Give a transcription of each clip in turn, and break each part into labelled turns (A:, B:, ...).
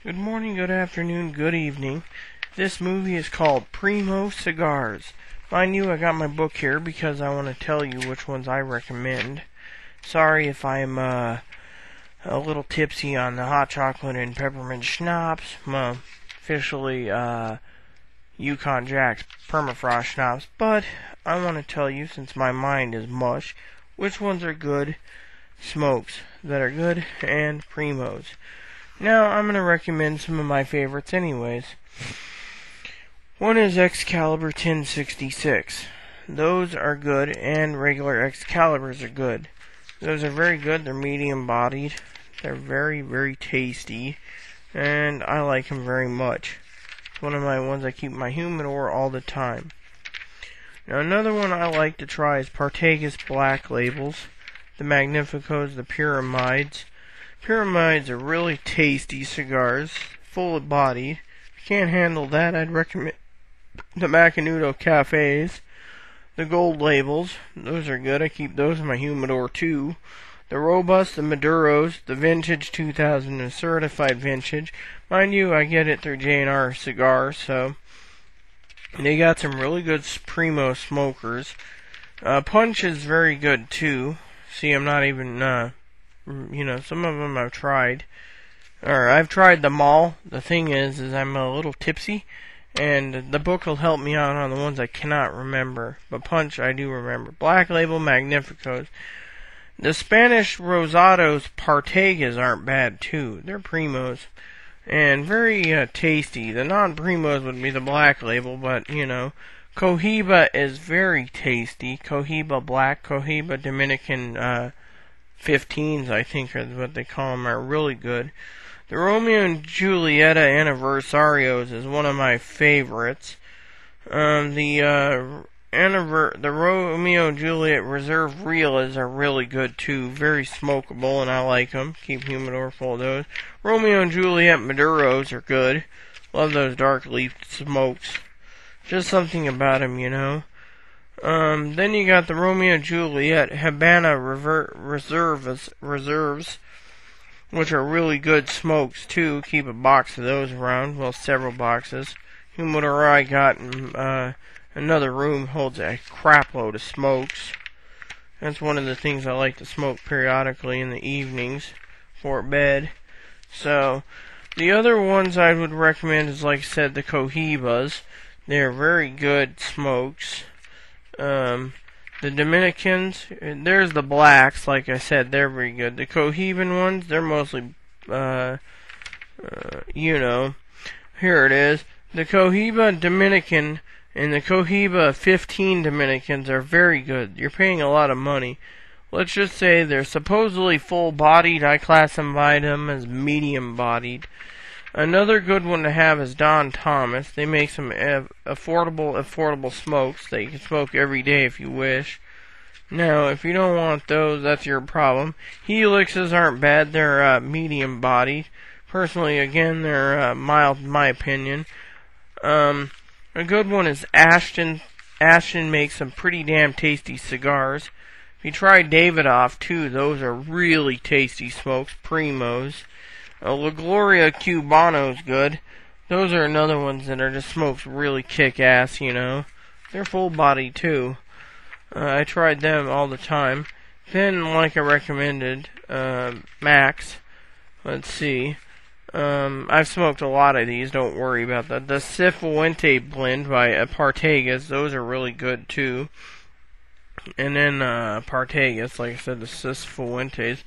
A: Good morning, good afternoon, good evening. This movie is called Primo Cigars. Mind you, I got my book here because I want to tell you which ones I recommend. Sorry if I'm a little tipsy on the hot chocolate and peppermint schnapps. Officially Yukon Jack's permafrost schnapps. But I want to tell you, since my mind is mush, which ones are good smokes that are good and primos. Now, I'm going to recommend some of my favorites anyways. One is Excalibur 1066. Those are good, and regular Excaliburs are good. Those are very good. They're medium bodied. They're very, very tasty, and I like them very much. It's one of my ones I keep in my humidor all the time. Now, another one I like to try is Partagas Black Labels, the Magnificos, the Pyramides. Pyramides are really tasty cigars, full of body. If you can't handle that, I'd recommend the Macanudo Cafes. The gold labels, those are good. I keep those in my humidor too. The Robust, the Maduros, the Vintage 2000 and Certified Vintage. Mind you, I get it through J&R Cigars, so they got some really good primo smokers. Punch is very good too. See, I'm not even some of them I've tried. I've tried them all. The thing is I'm a little tipsy, and the book will help me out on the ones I cannot remember. But Punch, I do remember. Black Label Magnificos. The Spanish Rosados Partagas aren't bad, too. They're primos. And very tasty. The non-primos would be the Black Label, but, Cohiba is very tasty. Cohiba Black, Cohiba Dominican, 15s, I think, are what they call them, are really good. The Romeo and Julieta Anniversarios is one of my favorites. The Romeo and Juliet Reserve Realas are really good too. Very smokable, and I like them. Keep humidor full of those. Romeo and Juliet Maduros are good. Love those dark leaf smokes. Just something about them, Then you got the Romeo and Juliet Habana Reserves, which are really good smokes too. Keep a box of those around. Well, several boxes. Humidor I got in another room holds a crap load of smokes. That's one of the things I like to smoke periodically in the evenings before bed. So, the other ones I would recommend is, like I said, the Cohibas. They're very good smokes. The Dominicans, there's the blacks, like I said, they're very good. The Cohiban ones, they're mostly, here it is. The Cohiba Dominican and the Cohiba 15 Dominicans are very good. You're paying a lot of money. Let's just say they're supposedly full-bodied. I classify them as medium-bodied. Another good one to have is Don Thomas. They make some affordable smokes that you can smoke every day if you wish. Now, if you don't want those, that's your problem. Helixes aren't bad. They're medium-bodied. Personally, again, they're mild in my opinion. A good one is Ashton. Ashton makes some pretty damn tasty cigars. If you try Davidoff, too, those are really tasty smokes. Primos. La Gloria Cubano's good. Those are another ones that are just smokes really kick ass, They're full body too. I tried them all the time. Then, like I recommended, Max. Let's see. I've smoked a lot of these, don't worry about that. The Cifuente blend by Partagas, those are really good too. And then Partagas, like I said, the Cifuentes.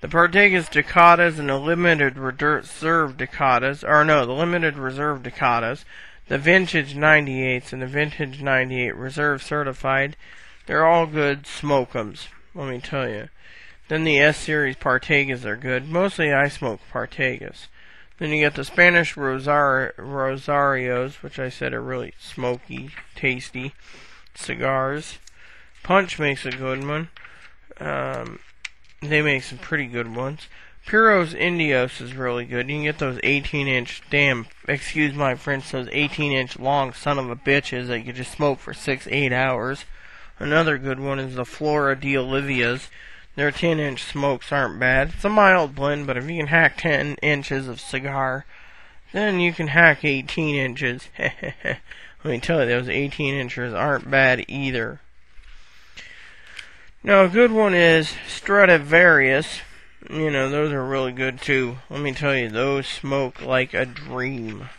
A: The Partagas Decadas and the Limited Reserve Decadas, the Limited Reserve Decadas, the Vintage 98s and the Vintage 98 Reserve Certified, they're all good smoke'ems, let me tell you. Then the S-Series Partagas are good. Mostly I smoke Partagas. Then you get the Spanish Rosarios, which I said are really smoky, tasty cigars. Punch makes a good one. They make some pretty good ones. Puros Indios is really good. You can get those 18-inch, excuse my French, those 18-inch long son of a bitches that you can just smoke for 6-8 hours. Another good one is the Flora de Olivias. Their 10-inch smokes aren't bad. It's a mild blend, but if you can hack 10 inches of cigar then you can hack 18 inches. Let me tell you, those 18 inches aren't bad either. Now, a good one is Stradivarius. You know, those are really good too. Let me tell you, those smoke like a dream.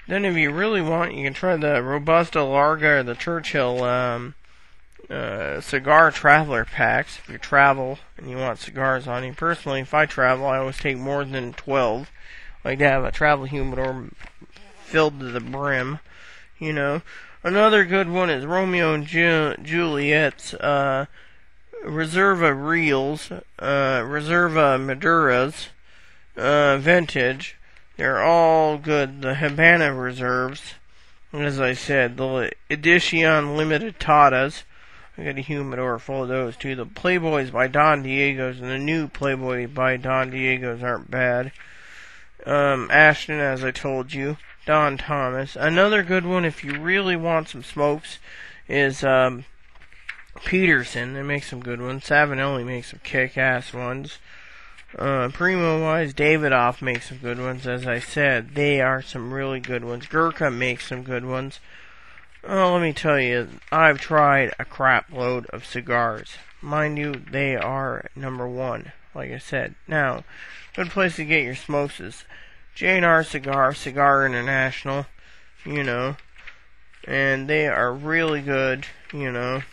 A: Then if you really want, you can try the Robusta Larga or the Churchill cigar traveler packs. If you travel and you want cigars on you. Personally, if I travel, I always take more than 12. I like to have a travel humidor filled to the brim. You know. Another good one is Romeo and Juliet's Reserva Reals, Reserva Maduras, Vintage. They're all good. The Habana Reserves, as I said, the Edition Limited Tatas. I got a humidor full of those too. The Playboys by Don Diego's and the new Playboy by Don Diego's aren't bad. Ashton, as I told you. Don Thomas. Another good one, if you really want some smokes, is Peterson. They make some good ones. Savinelli makes some kick-ass ones. Primo-wise, Davidoff makes some good ones. As I said, they are some really good ones. Gurkha makes some good ones. Oh, let me tell you, I've tried a crap load of cigars. Mind you, they are number one, like I said. Now, good place to get your smokes is J&R Cigar International, you know. And they are really good, you know.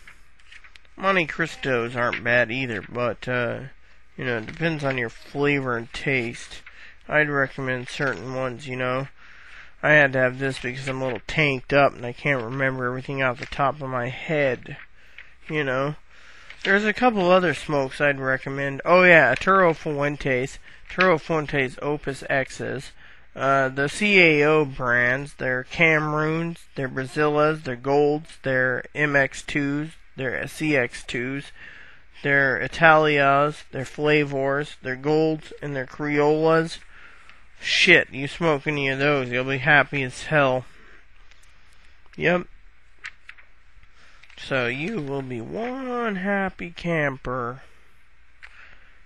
A: Monte Cristos aren't bad either, but, you know, it depends on your flavor and taste. I'd recommend certain ones, you know. I had to have this because I'm a little tanked up and I can't remember everything off the top of my head, you know. There's a couple other smokes I'd recommend. Oh yeah, Turo Fuentes Opus X's. The CAO brands, their Cameroons, their Brazillas, their Golds, their MX2s, their CX2s, their Italias, their Flavors, their Golds, and their Criollas. Shit, you smoke any of those, you'll be happy as hell. Yep. So, you will be one happy camper.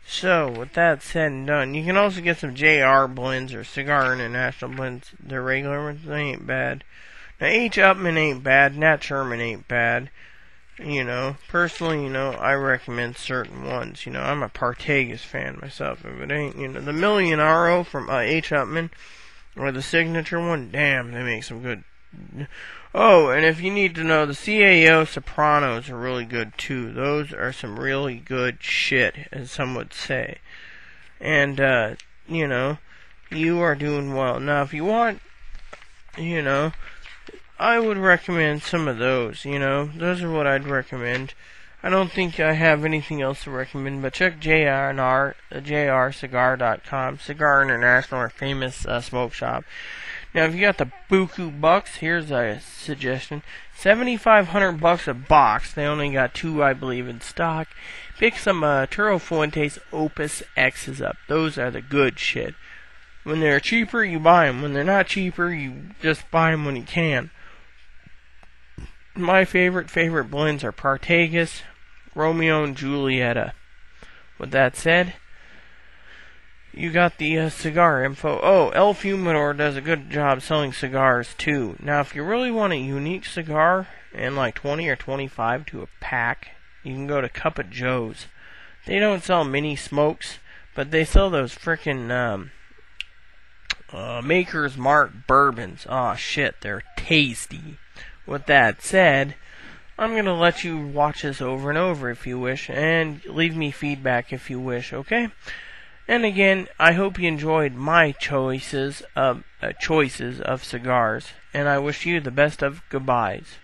A: So, with that said and done, you can also get some JR blends or Cigar International blends. They're regular ones, they ain't bad. Now, H. Upmann ain't bad, Nat Sherman ain't bad. You know, personally, you know, I recommend certain ones. You know, I'm a Partagas fan myself. If it ain't, you know, the Millionaro from H. Upmann, or the signature one, damn, they make some good. Oh, and if you need to know, the CAO Sopranos are really good too. Those are some really good shit, as some would say. And, you know, you are doing well. Now, if you want, you know, I would recommend some of those, you know. Those are what I'd recommend. I don't think I have anything else to recommend, but check JRCigar.com. Cigar International, our famous smoke shop. Now, if you got the buku bucks, here's a suggestion. $7,500 a box. They only got 2, I believe, in stock. Pick some Turo Fuentes Opus X's up. Those are the good shit. When they're cheaper, you buy them. When they're not cheaper, you just buy them when you can. My favorite blends are Partagas, Romeo and Julieta. With that said, you got the cigar info. Oh, El Fumador does a good job selling cigars too. Now, if you really want a unique cigar and like 20 or 25 to a pack, you can go to Cup of Joe's. They don't sell mini smokes, but they sell those frickin' Maker's Mark bourbons. Aw, shit, they're tasty. With that said, I'm going to let you watch this over and over if you wish, and leave me feedback if you wish, okay? And again, I hope you enjoyed my choices of cigars, and I wish you the best of goodbyes.